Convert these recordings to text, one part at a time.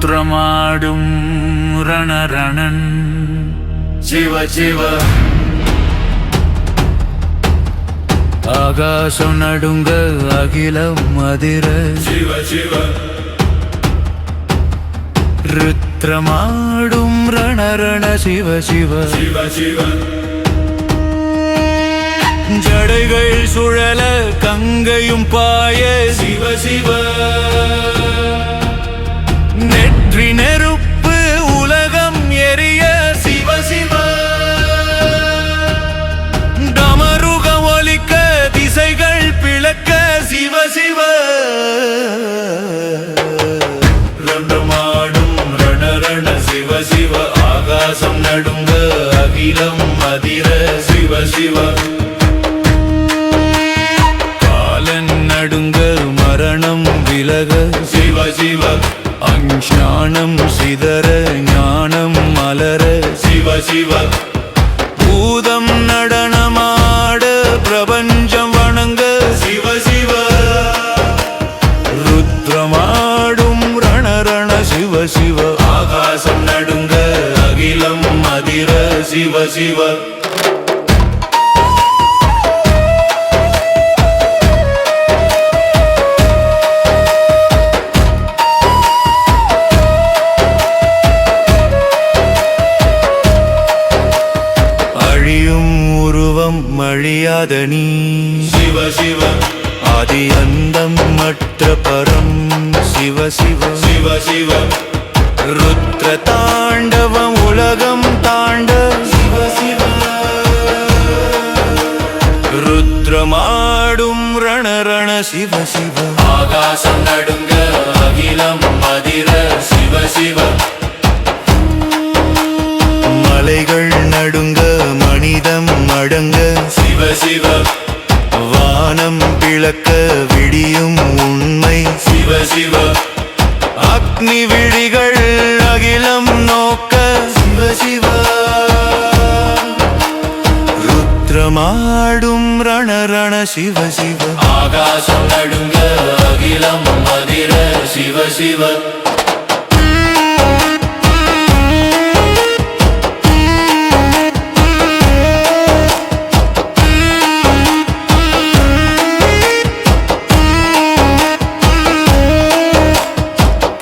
ருத்ரமாடும் ரணரணன் சிவ சிவ ஆகாசம் நடுங்க அகிலம் அதிர சிவ சிவ ருத்ரமாடும் ரணரண சிவ சிவ சிவ சிவ ஜடைகள் சுழல கங்கையும் பாய சிவ சிவ நெற்றி நெருப்பு உலகம் எரிய சிவ சிவ டமருக ஒலிக்க திசைகள் பிளக்க சிவ சிவ ரண்டமாடும் ரணரண சிவ சிவ ஆகாசம் நடுங்க அகிலம் அதிர சிவ சிவ காலன் நடுங்க மரணம் விலக சிவ சிவ அஞ்ஞானம் சிதற ஞானம் மலர சிவ சிவ பூதம் நடனமாட பிரபஞ்சம் வணங்க சிவ சிவ ருத்ரமாடும் ரணரண சிவ சிவ ஆகாசம் நடுங்க அகிலம் அதிர சிவ சிவ அழியும் உருவம் அழியாத நீ சிவ சிவ ஆதி அந்தம் மற்ற பரம் சிவ சிவ சிவ சிவ ருத்ர தாண்டவம் உலகம் தாண்ட சிவ சிவ ருத்ரமாடும் ரணரண சிவ சிவ ஆகாசம் நடுங்க அகிலம் அதிர சிவ சிவ மலைகள் நடுங்க மனிதம் அடங்க சிவ சிவ வானம் பிளக்க விடியும் உண்மை சிவ சிவ அக்னி விழிகள் அகிலம் நோக்க சிவ சிவ ருத்ரமாடும் ரணரண சிவ சிவ ஆகாசம் நடுங்க அகிலம் அதிர சிவ சிவ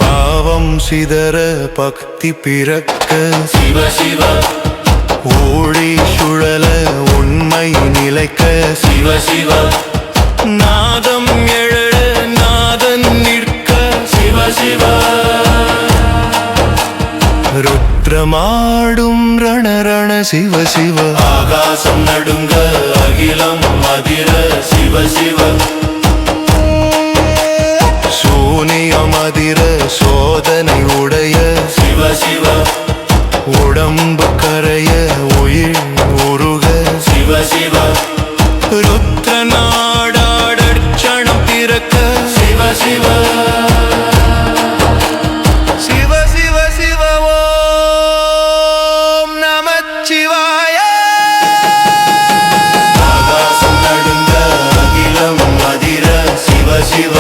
பாவம் சிதற பக்தி பிறக்க சிவ சிவ ஓடி சுழல உண்மை நிலைக்க சிவ சிவ நாதம் எழ நாதன் நிற்க சிவ சிவ ருத்ரமாடும் ரணரண சிவ சிவ ஆகாசம் நடுங்க அகிலம் அதிர சிவ சிவ சூனியம் அதிர சோதனை உடைய சிவ சிவ உடம்பு கரைய உயிர் உருக சிவ சிவ ருத்ர நாடாடட்சணம் பிறக்க சிவ சிவ சிவ சிவ சிவ ஓம் நமச்சிவாய ஆகாசம் நடுங்க அகிலம் அதிர சிவ சிவ